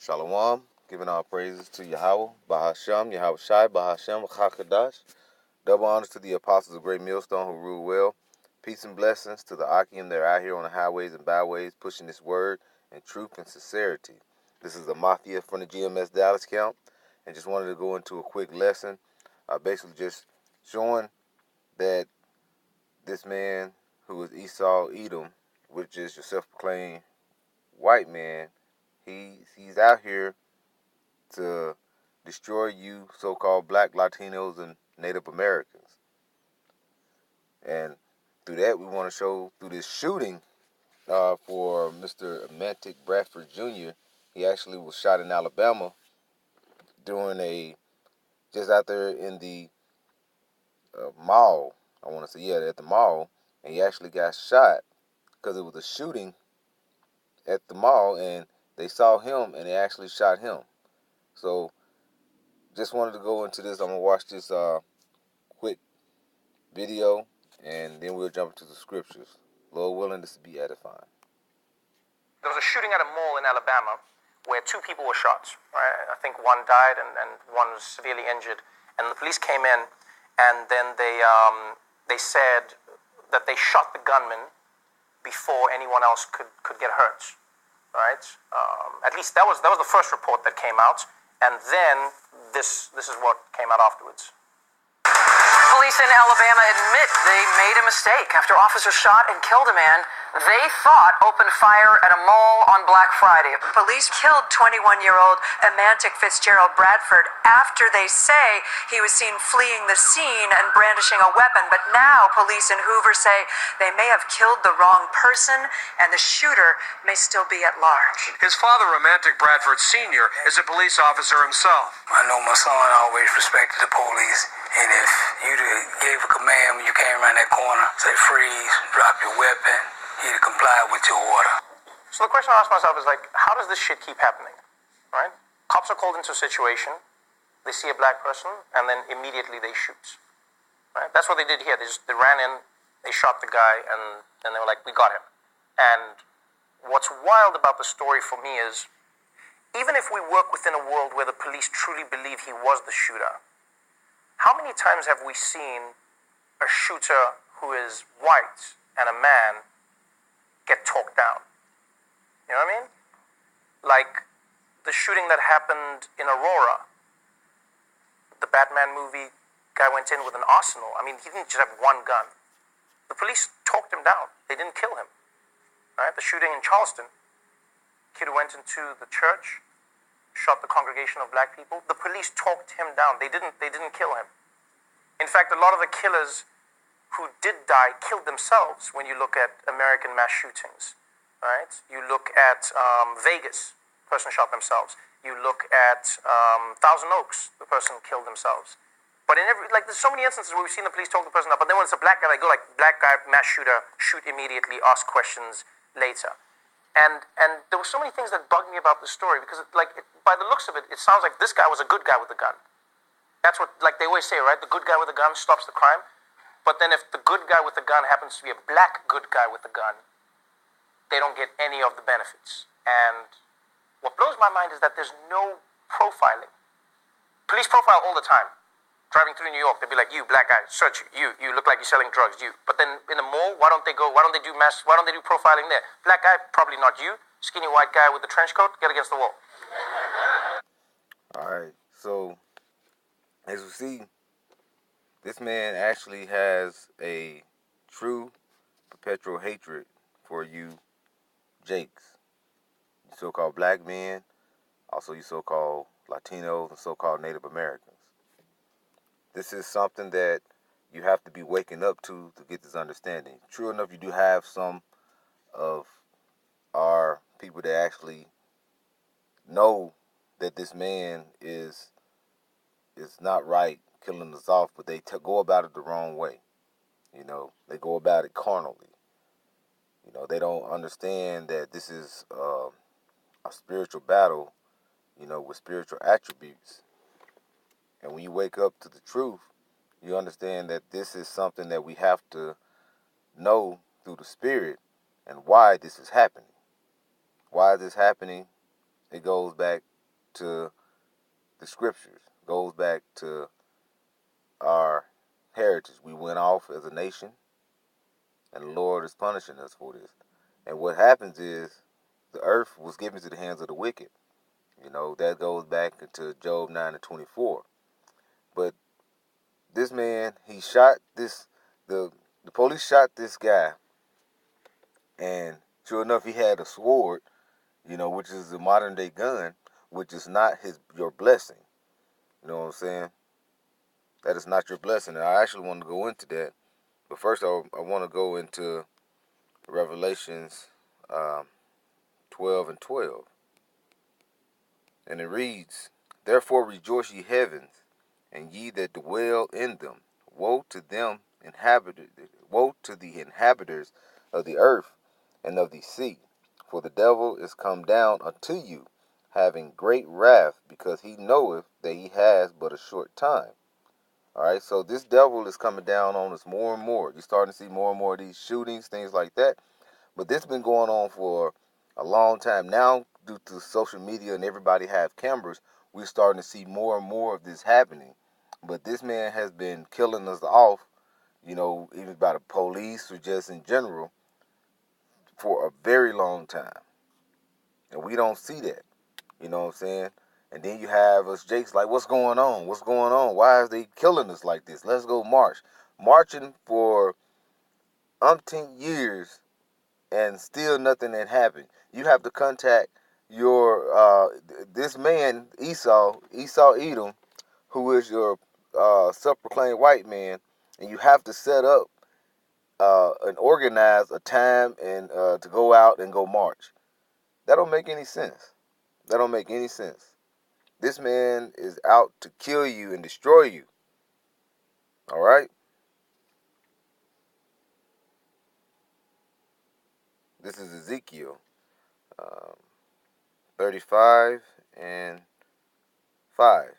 Shalom, giving all praises to Yahweh, Bahasham, Yahweh Shai, Bahasham, Chakadash. Double honors to the apostles of Great Millstone who rule well. Peace and blessings to the Akim that are out here on the highways and byways pushing this word in truth and sincerity. This is the Mafia from the GMS Dallas camp, and just wanted to go into a quick lesson, basically just showing that this man who is Esau Edom, which is your self-proclaimed white man, he's out here to destroy you so-called black Latinos and Native Americans. And through that, we want to show through this shooting for Mr. Amantic Bradford Jr. He actually was shot in Alabama during just out there in the mall. I want to say, at the mall. And he actually got shot because it was a shooting at the mall, and they saw him, and they actually shot him. So, just wanted to go into this. I'm going to watch this quick video, and then we'll jump into the scriptures. Lord willing, this will be edifying. There was a shooting at a mall in Alabama where two people were shot. Right? I think one died and one was severely injured. And the police came in, and then they said that they shot the gunman before anyone else could get hurt. Right? At least that was the first report that came out, and then this is what came out afterwards. Police in Alabama admit they made a mistake after officers shot and killed a man they thought opened fire at a mall on Black Friday. Police killed 21-year-old Amantic Fitzgerald Bradford after they say he was seen fleeing the scene and brandishing a weapon. But now police in Hoover say they may have killed the wrong person and the shooter may still be at large. His father, Amantic Bradford Sr., is a police officer himself. I know my son always respected the police. And if you gave a command when you came around that corner, say freeze, drop your weapon, he'd comply with your order. So the question I ask myself is how does this shit keep happening, right? Cops are called into a situation, they see a black person, and then immediately they shoot, right? That's what they did here. They ran in, they shot the guy, and they were like, we got him. And what's wild about the story for me is, even if we work within a world where the police truly believe he was the shooter, how many times have we seen a shooter who is white and a man get talked down? You know what I mean? Like the shooting that happened in Aurora. The Batman movie, guy went in with an arsenal. I mean, he didn't just have one gun. The police talked him down. They didn't kill him. Right? The shooting in Charleston, kid who went into the church, shot the congregation of black people. The police talked him down. They didn't kill him. In fact, a lot of the killers who did die killed themselves when you look at American mass shootings, right? You look at Vegas, the person shot themselves. You look at Thousand Oaks, the person killed themselves. But in there's so many instances where we've seen the police talk the person up, but then when it's a black guy, they go black guy, mass shooter, shoot immediately, ask questions later. And there were so many things that bugged me about the story because, by the looks of it, it sounds like this guy was a good guy with a gun. That's what, they always say, right? The good guy with a gun stops the crime. But then if the good guy with the gun happens to be a black good guy with a gun, they don't get any of the benefits. And what blows my mind is that there's no profiling. Police profile all the time. Driving through New York, they'll be like, you, black guy, search you. You look like you're selling drugs, you. But then in the mall, why don't they do profiling there? Black guy, probably not you. Skinny white guy with the trench coat, get against the wall. All right, so as we see, this man actually has a true perpetual hatred for you Jakes. You so-called black men, also you so-called Latinos and so-called Native Americans. This is something that you have to be waking up to get this understanding. True enough, you do have some of our people that actually know that this man is not right, killing us off, but they go about it the wrong way. You know, they go about it carnally. You know, they don't understand that this is a spiritual battle, with spiritual attributes. And when you wake up to the truth, you understand that this is something that we have to know through the Spirit and why this is happening. Why is this happening? It goes back to the scriptures, goes back to our heritage. We went off as a nation, and the Lord is punishing us for this. And what happens is the earth was given to the hands of the wicked. That goes back into Job 9:24. But this man, he shot the police shot this guy, and sure enough, he had a sword, which is a modern day gun, which is not your blessing. You know what I'm saying? That is not your blessing. And I actually want to go into that. But first, I want to go into Revelations 12:12. And it reads, "Therefore rejoice, ye heavens, and ye that dwell in them. Woe to the inhabitants of the earth and of the sea, for the devil is come down unto you, having great wrath, because he knoweth that he has but a short time." All right, so this devil is coming down on us more and more. You're starting to see more and more of these shootings, things like that. But this has been going on for a long time. Now, due to social media and everybody have cameras, we're starting to see more and more of this happening. But this man has been killing us off, even by the police or just in general, for a very long time. And we don't see that. You know what I'm saying? And then you have us Jakes like, what's going on? What's going on? Why is they killing us like this? Let's go march. Marching for umpteen years and still nothing had happened. You have to contact your this man Esau Edom, who is your self-proclaimed white man, and you have to set up and organize a time and to go out and go march. That don't make any sense. That don't make any sense. This man is out to kill you and destroy you. All right. This is Ezekiel 35 and 5.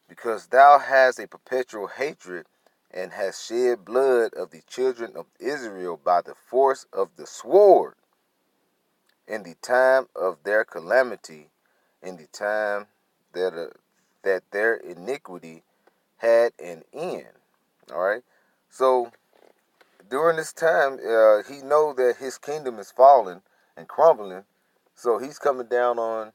"Because thou hast a perpetual hatred, and hast shed blood of the children of Israel by the force of the sword, in the time of their calamity, in the time that their iniquity had an end." All right. So during this time, he know that his kingdom is falling and crumbling. So he's coming down on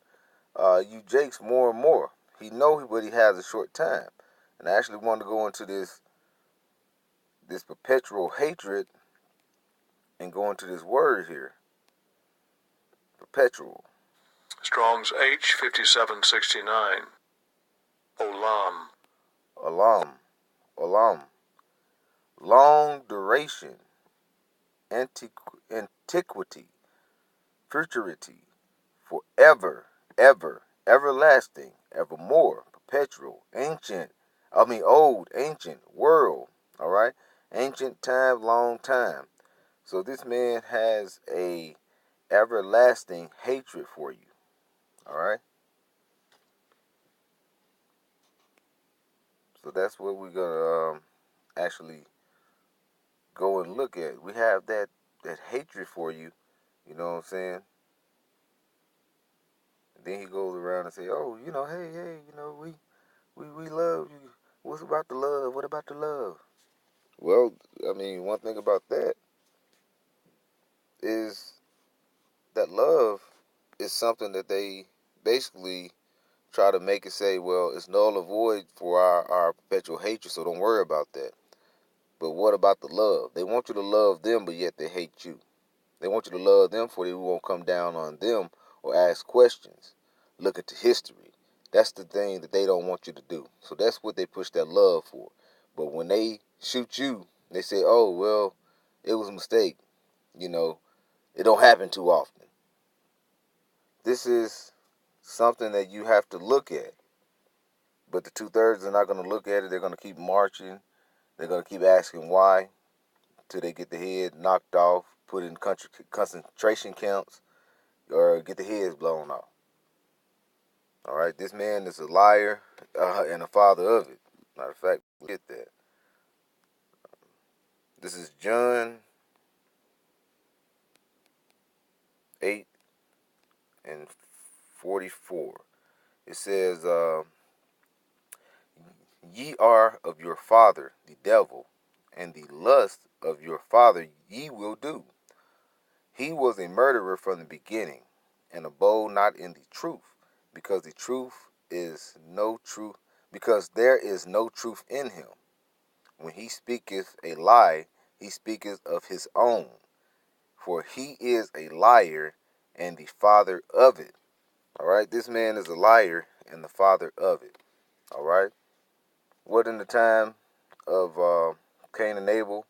you Jakes more and more. He know but he has a short time. And I actually want to go into this perpetual hatred and go into this word here. Perpetual. Strong's H5769. Olam. Olam. Long duration. Antiquity. Futurity. Forever. Ever. Everlasting. Evermore. Perpetual. Old. Ancient. World. All right. Ancient time. Long time. So this man has a everlasting hatred for you. All right. So that's what we're gonna actually go and look at. We have that hatred for you. You know what I'm saying? And then he goes around and say, "Oh, hey, we love you. What's about the love? What about the love?" Well, I mean, one thing about that is that love is something that they basically try to make it say, well, it's null and void for our perpetual hatred, so don't worry about that. But what about the love? They want you to love them, but yet they hate you. They want you to love them for they won't come down on them or ask questions. Look into history. That's the thing that they don't want you to do. So that's what they push that love for. But when they shoot you, they say, oh, well, it was a mistake. It don't happen too often. This is something that you have to look at. But the two-thirds are not going to look at it. They're going to keep marching. They're going to keep asking why till they get the head knocked off, put in concentration camps, or get the heads blown off. All right, this man is a liar and a father of it. Matter of fact, get that. This is John 8 and 44. It says, ye are of your father, the devil, and the lust of your father ye will do. He was a murderer from the beginning, and abode not in the truth, because the truth is no truth, because there is no truth in him. When he speaketh a lie, he speaketh of his own, for he is a liar and the father of it. All right, this man is a liar and the father of it. All right, what in the time of Cain and Abel,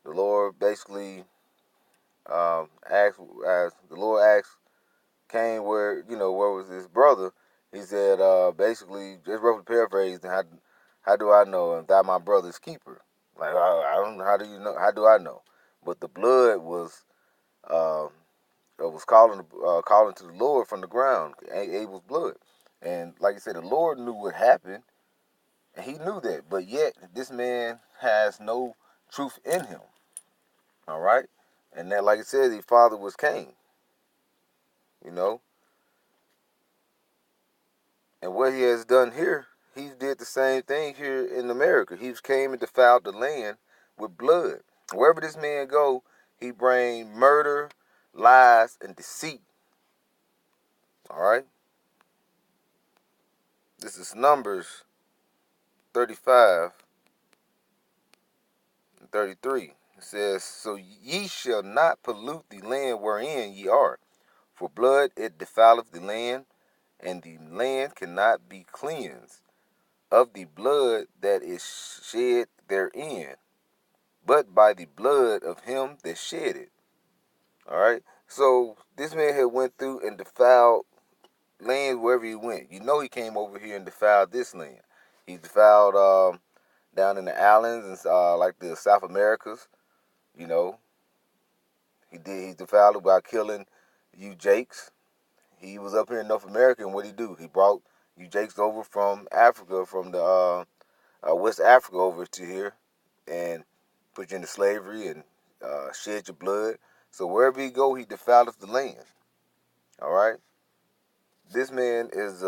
the Lord basically asked Cain, where was his brother? He said, basically, just roughly paraphrased, how do I know if thou my brother's keeper? Like, I don't know, how do you know? How do I know? But the blood was calling to the Lord from the ground, Abel's blood. And like I said, the Lord knew what happened, and he knew that. But yet, this man has no truth in him. All right? And that, like I said, his father was Cain, you know? And what he has done here, he did the same thing here in America. He came and defiled the land with blood. Wherever this man go, he bring murder, lies, and deceit. All right? This is Numbers 35 and 33. It says, so ye shall not pollute the land wherein ye are, for blood it defileth the land, and the land cannot be cleansed of the blood that is shed therein, but by the blood of him that shed it. All right. So this man had went through and defiled land wherever he went. You know, he came over here and defiled this land. He defiled down in the islands and like the South Americas. You know, he defiled it by killing you Jakes. He was up here in North America, and what he do? He brought you Jakes over from Africa, from the West Africa over to here, and put you into slavery and shed your blood. So wherever he go, he defileth the land. All right. This man is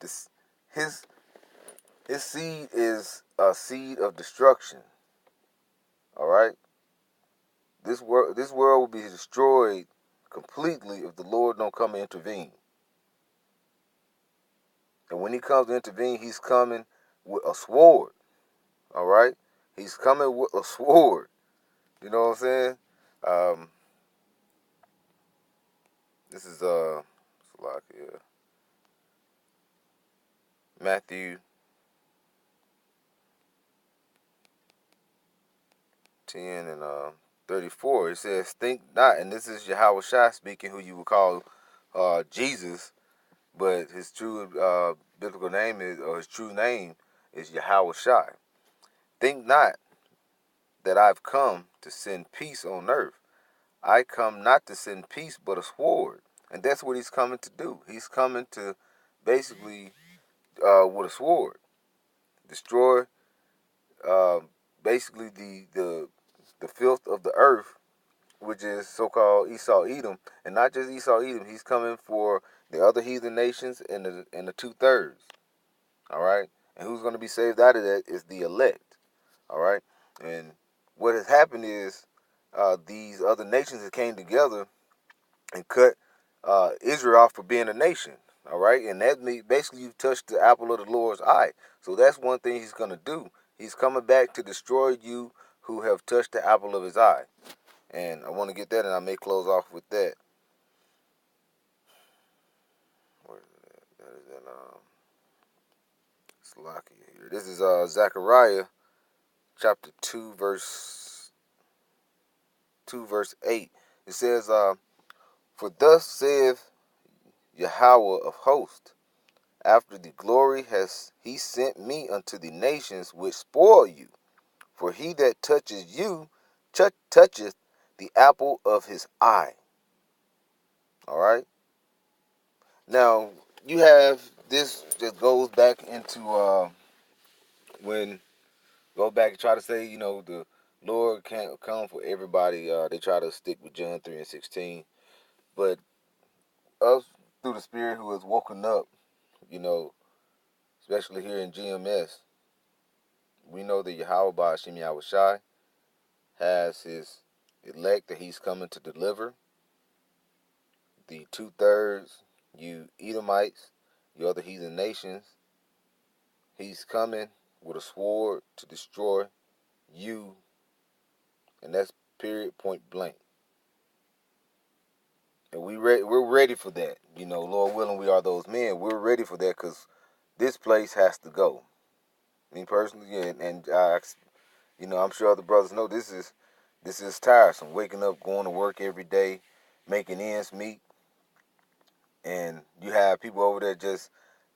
this his seed is a seed of destruction. All right. This world will be destroyed completely if the Lord don't come and intervene. And when he comes to intervene, he's coming with a sword. All right. He's coming with a sword. You know what I'm saying? This is Matthew 10 and 34. It says, think not, and this is Yahweh Shai speaking, who you would call Jesus, but his true biblical name is, or his true name is Yahweh Shai. Think not that I've come to send peace on earth. I come not to send peace, but a sword. And that's what he's coming to do. He's coming to basically, with a sword, destroy basically the filth of the earth, which is so-called Esau Edom, and not just Esau Edom. He's coming for the other heathen nations and the 2/3. All right, and who's going to be saved out of that is the elect. All right, and what has happened is these other nations that came together and cut Israel off for being a nation. All right, and that means basically you've touched the apple of the Lord's eye. So that's one thing he's going to do. He's coming back to destroy you who have touched the apple of his eye. And I want to get that, and I may close off with that. Where is it? That is in Slovakia here. This is Zechariah chapter 2, verse 8. It says, for thus saith Yahweh of hosts, after the glory has he sent me unto the nations which spoil you. For he that touches you toucheth the apple of his eye. All right. Now you have this that goes back into when go back and try to say the Lord can't come for everybody. They try to stick with John 3 and 16, but us through spirit who has woken up, especially here in GMS, we know that Yahweh Ba'ashim Yahushai has his elect that he's coming to deliver. The 2/3, you Edomites, you other heathen nations, he's coming with a sword to destroy you, and that's period, point blank. And we're ready for that. Lord willing, we are those men. We're ready for that because this place has to go. Me personally, and I'm sure other brothers know this is tiresome. Waking up, going to work every day, making ends meet, and you have people over there just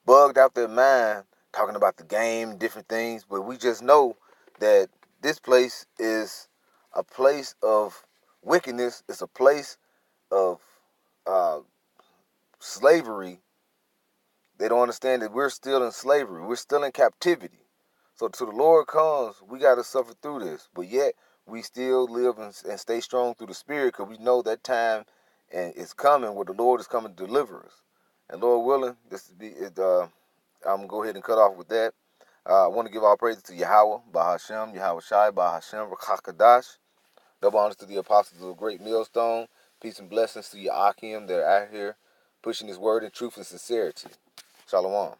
bugged out their mind talking about the game, different things. But we just know that this place is a place of wickedness. It's a place of slavery. They don't understand that we're still in slavery. We're still in captivity. So till the Lord comes, we got to suffer through this. But yet, we still live and stay strong through the Spirit because we know that time is coming where the Lord is coming to deliver us. And Lord willing, I'm going to go ahead and cut off with that. I want to give all praises to Yahweh, Bahashem, Yahweh Shai, Bahashem, Rakakadash. Double honors to the apostles of the Great Millstone. Peace and blessings to your Akim that are out here pushing his word in truth and sincerity. Shalom.